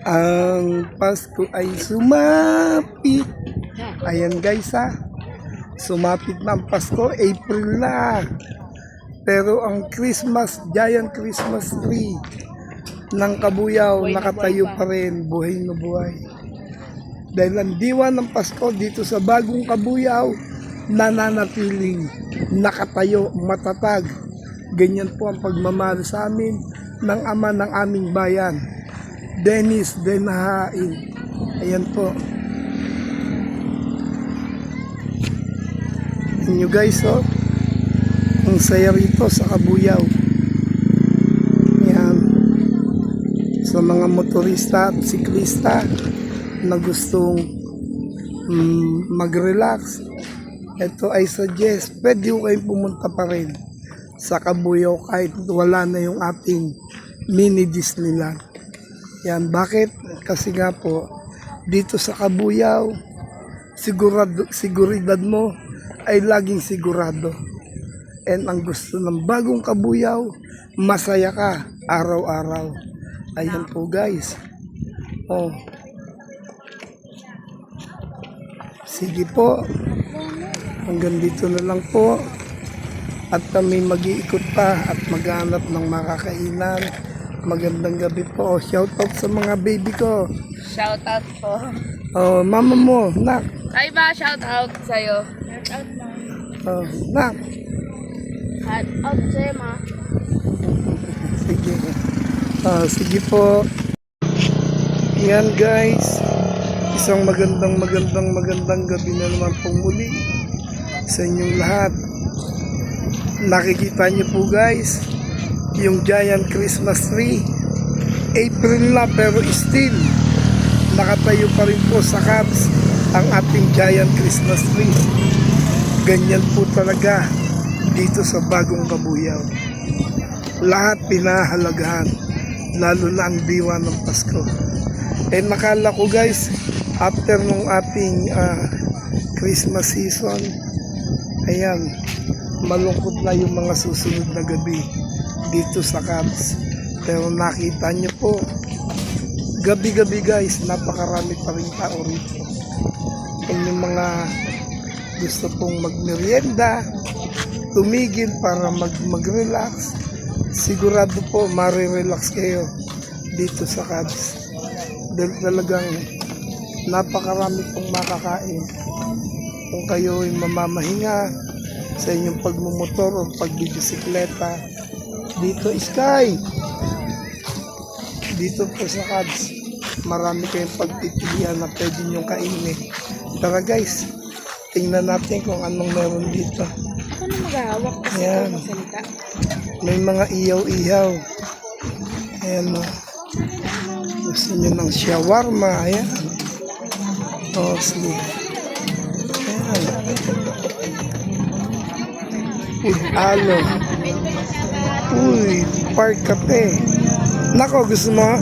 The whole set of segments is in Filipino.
Ang Pasko ay sumapit. Ayan guys sumapit na ang Pasko, April na. Pero ang Christmas, giant Christmas tree ng Kabuyao, nakatayo pa rin, buhay na buhay. Dahil ang diwa ng Pasko dito sa bagong Kabuyao, nananatiling nakatayo, matatag. Ganyan po ang pagmamahal sa amin ng ama ng aming bayan, Dennis Denahain. Ayan po. Inyo guys, ang saya rito sa Kabuyao. Yan. Sa mga motorista at siklista na gustong mag-relax, ito ay suggest, pwede ko kayong pumunta pa rin sa Kabuyao kahit wala na yung ating mini Disneyland. Yan, bakit? Kasi nga po, dito sa Kabuyao, siguridad mo ay laging sigurado. And ang gusto ng bagong Kabuyao, masaya ka araw-araw. Ayan po guys. Sige po. Hanggang dito na lang po. At kami mag-iikot pa at maghanap ng makakainan. Magandang gabi po. Shoutout sa mga baby ko. Shoutout po. Mama mo, nak. Ay ba, shoutout sa'yo. Shoutout mo. Nak. Shoutout sa'yo, ma. Sige. Sige po. Yan guys. Isang magandang gabi na naman pong muli sa inyong lahat. Nakikita niyo po guys, yung giant Christmas tree. April na pero still nakatayo pa rin po sa Cubs ang ating giant Christmas tree. Ganyan po talaga dito sa bagong Kabuyao. Lahat pinahalagahan, lalo na ang diwa ng Pasko. Nakala ko guys, after nung ating Christmas season, ayan, malungkot na yung mga susunod na gabi dito sa Cubs. Pero nakita nyo po, gabi-gabi guys, napakarami pa rin tao rito. Kung yung mga gusto pong magmerienda, tumigil para mag-relax, sigurado po marirelax kayo dito sa Cubs. Dahil talagang napakarami pong makakain. Kung kayo ay mamamahinga sa inyong pagmumotor o pagbibisikleta, dito Sky, dito po sa Cubs, marami kayong pagpipilian na pwede nyong kainin. Tara guys, tingnan natin kung anong meron dito. Ako na maghahawak kasi ayan, ako magsalita. may mga ihaw-ihaw. Ayan o. Gusto nyo ng shawarma. Ayan. Sige. Ayan. Alo. Uy, Park Cafe. Nako, gusto mo?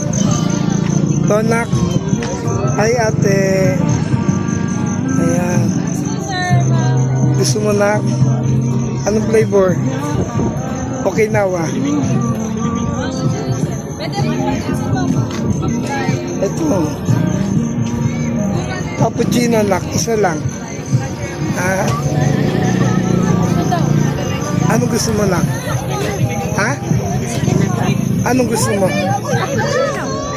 Tonak. Ay, ate. Ayan. Gusto mo na? Anong flavor? Okay na Ito. Cappuccino nak, isa lang. Anong gusto mo lang? Anong gusto mo?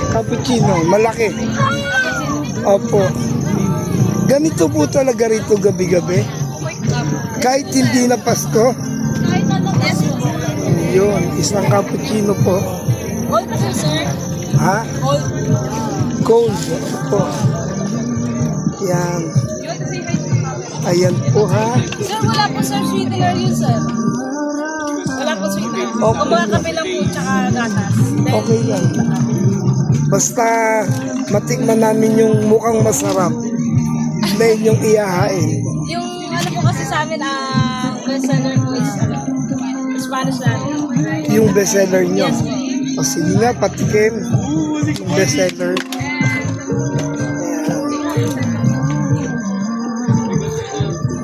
Cappuccino, malaki. Opo. Ganito po talaga rito gabi-gabi. Kahit hindi na Pasko. Yun, isang cappuccino po. Cold pa sir? Cold. Cold po. Yan. Ayan po Sir, wala po sir sweetener yun sir. Wala po sweetener. Okay. Kung mga kape lang po tsaka gatas. Okay lang. Basta matikman namin yung mukhang masarap na inyong iyahain. Yung ano po kasi sa amin, bestseller po is Spanish natin. Yung bestseller nyo. Yes po. Sige nga, patikin. Yung bestseller.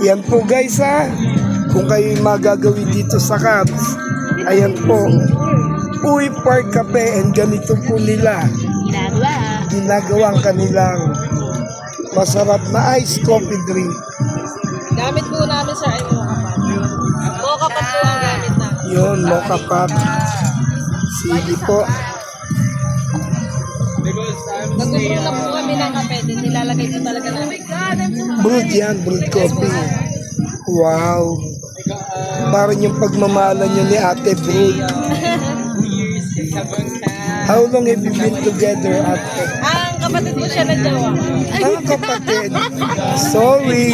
Yan po guys kung kayo magagawin dito sa Cubs, ayan po, Uy Park Cafe, and ganito po nila ginagawa ang kanilang masarap na ice coffee drink. Gamit po namin sir ay mocha pot. Mocha pot po ang gamit namin. Yun, mocha pot. Sige po. Nag-brew na po kami ng kape. Din nilalagay ko talaga namin. Brewed yan, brewed coffee. Wow. Parang yung pagmamahalan nyo ni Ate Brewed. How long have you been together, Ate? Ang kapatid ko siya na jowa. Ang kapatid. Sorry.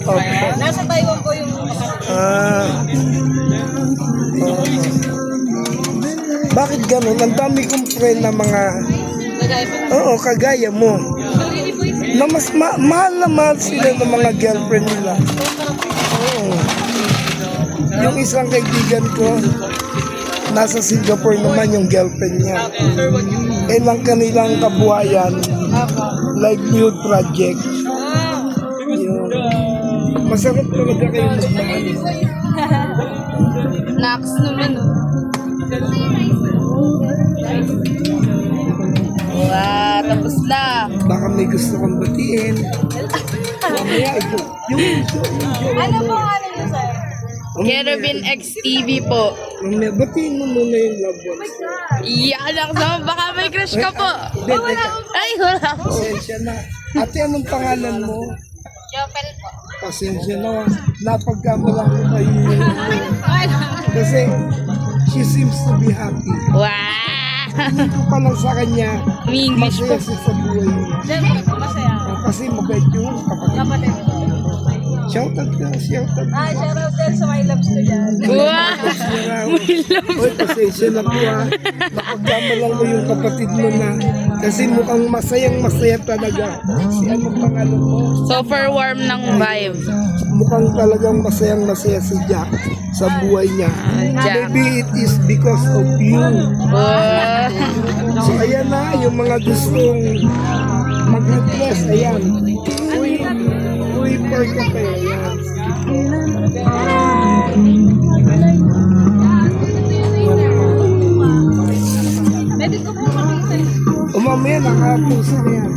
Okay. Nasa Taiwan po yung kapatid. Ah. Oo. Bakit ganun? Ang dami kong friend na mga, Nagaya pa namin. oo, kagaya mo. Na mas mahal na mahal sila ng mga girlfriend nila. Oo. Yung isang kaibigan ko, nasa Singapore naman yung girlfriend niya. And ang kanilang kabuhayan, livelihood project. Yun. Masarap talaga kayo magmahal. Nax naman. Wow, tapos na. Baka may gusto kang batiin. Mamaya, yung Ano po ano niyo sir? Kerubin X TV po. mamaya, batiin mo muna yung loved ones. Iyan ako sa baka may crush ka po. Hindi, teka. Ay, wala po. Pasensya na. Ate, anong pangalan mo? Jopel po. Pasensya na. Napagkamalan ko kayo. Kasi, she seems to be happy. Wow! Hindi ko pa lang sa kanya, May English masaya po. siya sa buhay niya. Siyempre po masaya. Kasi mabait yung kapatid. Kapatid ko. Shoutout ka, shoutout. Shoutout din sa my loves ko dyan. Wow! Oy, pasensya na po ha. Napagkamalan mo yung kapatid mo na. Kasi mukhang masayang masaya talaga. Si anong pangalan mo? Super warm ng vibe. Mukhang talagang masayang masaya si Jack sa buhay niya. Jack. Maybe it is because of you. Wow! So ayan na, yung mga gustong mag-request, ayan. Uy, for kape, ayan. Pwede ko po makita. Umamaya, nakapuso na yan.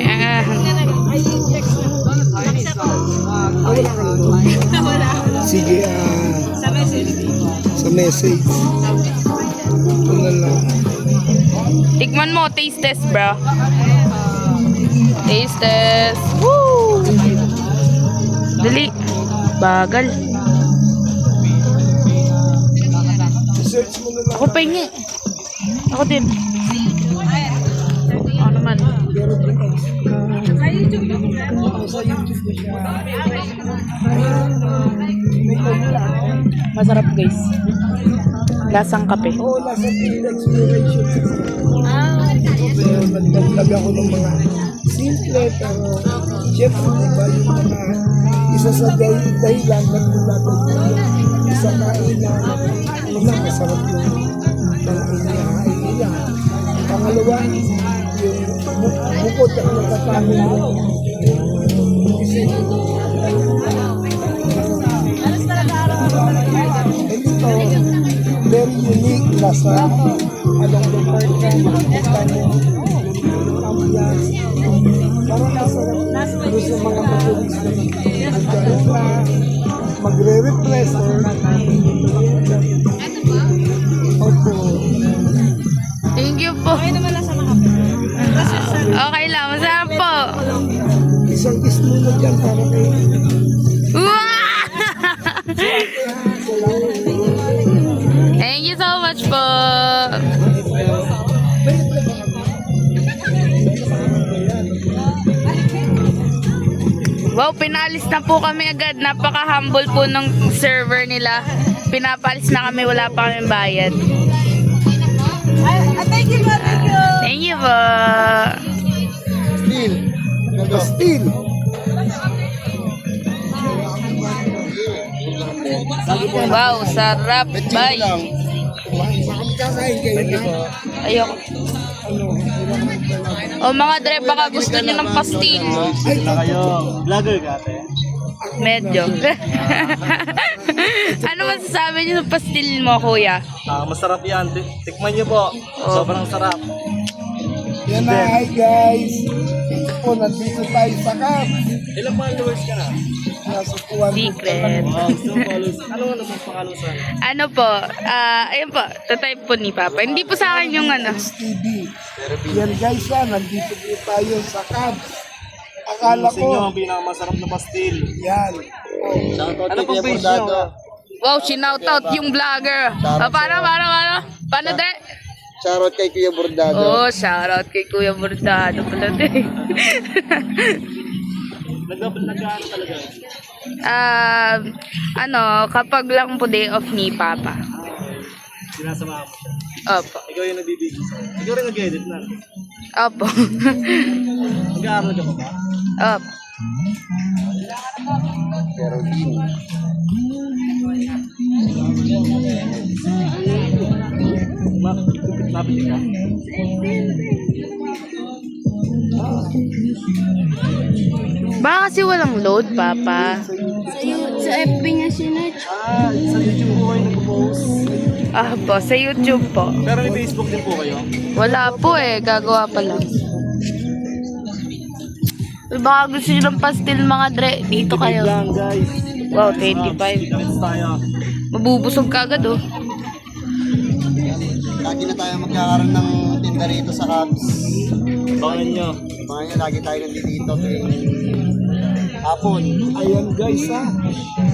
Ah, Ay, text na. Text ako. Wala ka na. Wala. Sige, Sa message. sa message. Ito na lang. tikman mo, taste test, bro. Taste test. Woo! Dali. Bagal. Search mo na lang. Ako pahingi. Ako din. Ako naman. Sa YouTube po. Sa YouTube ko siya. May pagla. Masarap, guys. Lasang kape. Oo, nasa field exploration. Ah, Pero nagdagdag ako ng mga simple pero syempre diba yung mga isa sa dahilan na nilagay yung isa kainan una masarap yung mga inihain nila. Pangalawa, yung bukod ang natatami mo kasi alas talaga araw-araw. ito very unique nasa along the park ka makikita mo yung ambiance parang masarap doon sa mga matulis na magkaroon na magre-repress or opo. Thank you po. Okay naman lang sa mga kape. Okay lang. Masarap po. Isang kiss muna dyan para kay Wow! Thank you so much po. Wow, pinalis na po kami agad. Napaka-humble po ng server nila. Pinapalis na kami, wala pa kami bayad. Thank you po. Thank you. Thank you po. Steel. Steel. Wow, sarap. Bye. Kakain kayo na. Ayoko. O mga dre, baka gusto nyo ng pastil. Ay, Vlogger ka, ate? Medyo. Ano masasabi niyo sa pastil mo, kuya? Masarap yan. Tikman niyo po. Sobrang sarap. Yan na, hi guys. Ito po, nandito tayo sa Cubs. Ilang followers ka na? Nasa 200. Secret. Wow, so followers. Ano naman pakalusan? Ano po, ayun po, tatype po ni Papa. Hindi po sa akin yung ano. TV. Yan guys, nandito po tayo sa Cubs. Akala Sa inyo ko, ang pinakamasarap na pastil. yan. Ano pong page nyo? Wow, sinoutout yung vlogger. Paano, Dre? Shoutout kay Kuya Bordado. Oh, shoutout kay Kuya Bordado pala, Dre. Nag-ano talaga? Kapag lang po day off ni Papa. Sinasamahan mo siya. Opo. Ikaw yung nagbibigay sa'yo. Ikaw rin nag-edit na. Opo. Nag-aaral ka pa ba? Opo. Pero di. Lapit ka. Baka kasi walang load, Papa. Sa FB niya sinerch. Sa YouTube po kayo nag-post. Po, sa YouTube po. Pero may Facebook din po kayo. Wala po gagawa pa lang. Baka gusto nyo ng pastil mga Dre, dito kayo. Lang guys. Wow, 25. Comments tayo. Mabubusog ka agad oh. Lagi na tayo magkakaroon ng tinda rito sa Cubs. Abangan nyo. Mga nyo, lagi tayo nandito tuwing hapon. Ayan guys,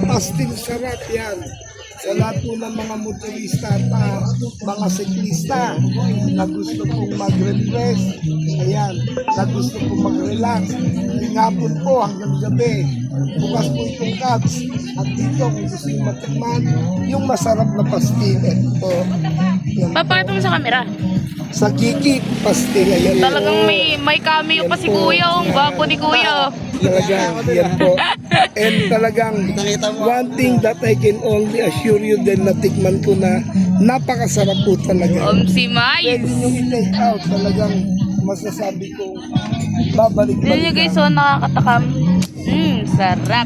pastil sarap yan. Sa lahat po ng mga motorista at mga siklista na gusto pong mag-refresh, ayan, na gusto pong mag-relax, hapon po hanggang gabi. Bukas po itong Cubs. At dito, kung gusto nyo matikman, yung masarap na pastil. Ito. Yan. Papakita mo sa camera. Sa Kiki, pastil. Ayan. Talagang may cameo pa si Kuya. Ang gwapo ni Kuya. Talagang, yan po. And talagang, one thing that I can only assure you din natikman ko na napakasarap po talaga. Si Pwede Mais. nyo i-take out. Talagang masasabi ko, babalik Tignan nyo guys, nakakatakam. Sarap.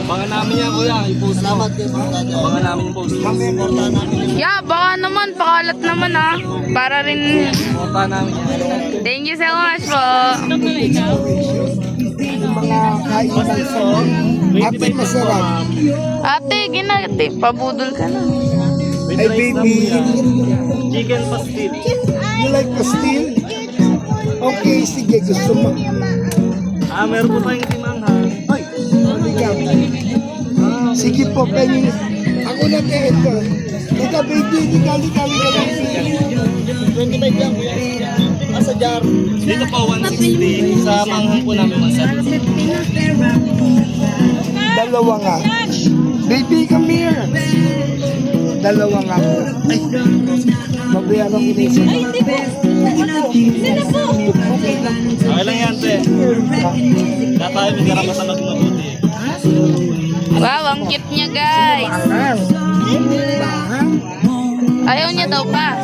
Abangan namin yan kuya. I-post mo. Salamat kay Bordado. Abangan namin yung post mo. Porta namin. Yeah, baka naman, pakalat naman Para rin. Porta namin yan. Thank you so much po. yung mga kainan sa ate masarap. Ate, ginagati. Pabudol ka na. Ay baby, Chicken pastil. you like pastil? Okay, sige, gusto mo. Meron po tayong timanghang. Ay, halika. Sige po, penny. Ako na kaya ito. Ika baby, halika. 25 lang kuya. Sa jar. Dito po 160. Sa manghang po namin 170. Dalawa nga. Baby, come here. Dalawa nga po. Ay, mabayaran ko na isa. Okay lang. Okay lang yan, te. Tatay, may karapatan maging mabuti. Wow, ang cute niya guys. Ayaw niya daw pa.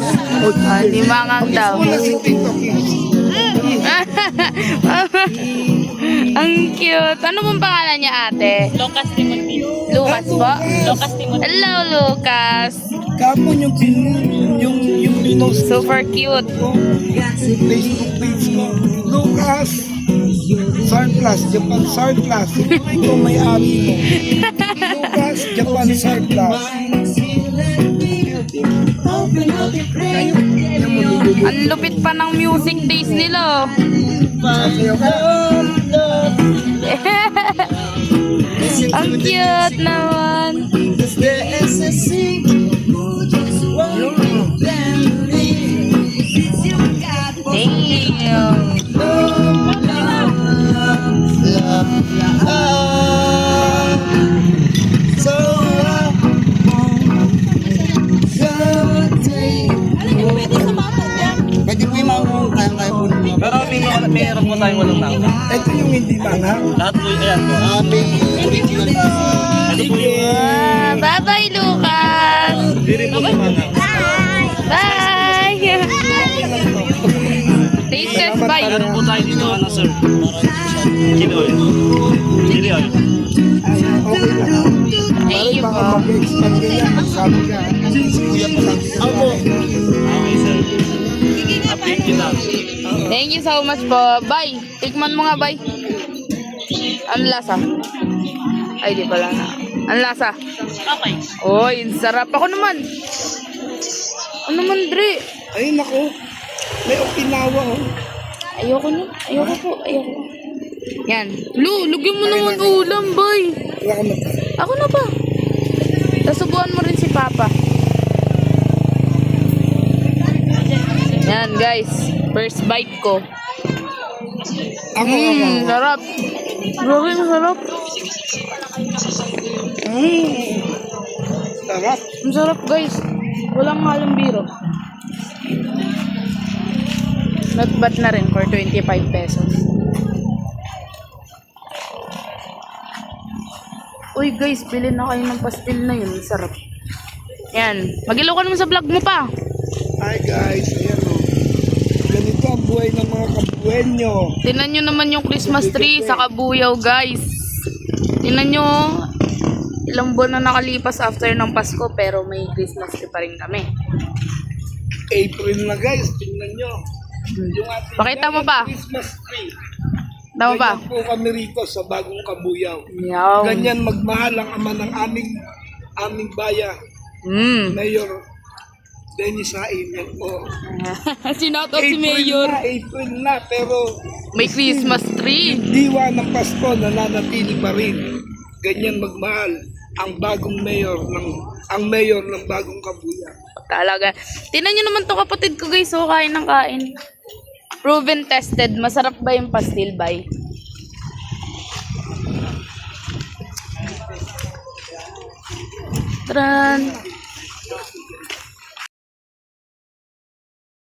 Di mangang daw. Wala si TikTok yun. Ang cute. Ano pong pangalan niya ate? Lucas Timothy. Lucas po? Lucas Timothy. Hello Lucas. Kapon yung pinost Super cute. ko. Facebook page ko. Lucas. Surplus, Japan Surplus. Ito may-ari mo. Lucas, Japan Surplus. Ang lupit pa ng music days nila. Ang cute naman. Damn. Pwede po yung mga kaya-kaya po nila. Pero meron po tayong walang nangka. Ito yung hindi manghang. Lahat po yun. Ayan po. May original po. Ito po yung Bye-bye, Lucas. hindi rin po timanghang. Bye. Taste test, bye. Meron po tayo dito, sir. Chili oil. Chili oil. Ay, okay lang. Thank you Baka po. mag-expand ka yan. Magsabi ka. Si Kuya pa lang. Okay, sir. Update kita. Thank you so much po. Bye. Tikman mo nga, bye. Ang lasa. Ay, di pala na. Ang lasa. Okay. Oy, ang sarap. Ako naman. Ano naman, Dre? Ay, nako. May Okinawa, oh. Ayoko na. Ayoko po. Ayoko. Yan. Lugyan mo naman ulam, boy. Wala ka mata. Ako na ba? Tasubuan mo rin si Papa. Yan, guys. First bite ko. Ako. Sarap. Grabe, masarap. Sarap. Ang sarap, guys. Walang halong biro. Not bad na rin for 25 pesos. Uy, guys, bilhin na kayo ng pastil na yun. Sarap. Yan. Mag-ilaw ka naman sa vlog mo pa. Hi guys. Ayan, oh. Ganito ang buhay ng mga kabuenyo. Tingnan nyo naman yung Christmas tree sa Kabuyaw, guys. Tingnan nyo, ilang buwan na nakalipas after ng Pasko, pero may Christmas tree pa rin kami. April na guys. Tingnan nyo. Yung ating Pakita mo pa. Christmas tree. Tama ba? Ganyan po kami rito sa Bagong Kabuyaw. Yaw. Ganyan magmahal ang ama ng aming bayan. Mayor Denny Sain. Yan po. Sinautot si Mayor. April na, pero May Christmas tree. diwa ng Pasko nananatili pa rin. Ganyan magmahal ang bagong mayor ng Bagong Kabuyaw. Talaga. Tingnan nyo naman to kapatid ko, guys. So, kain ng kain. Proven tested. Masarap ba yung pastil, bay? Tran.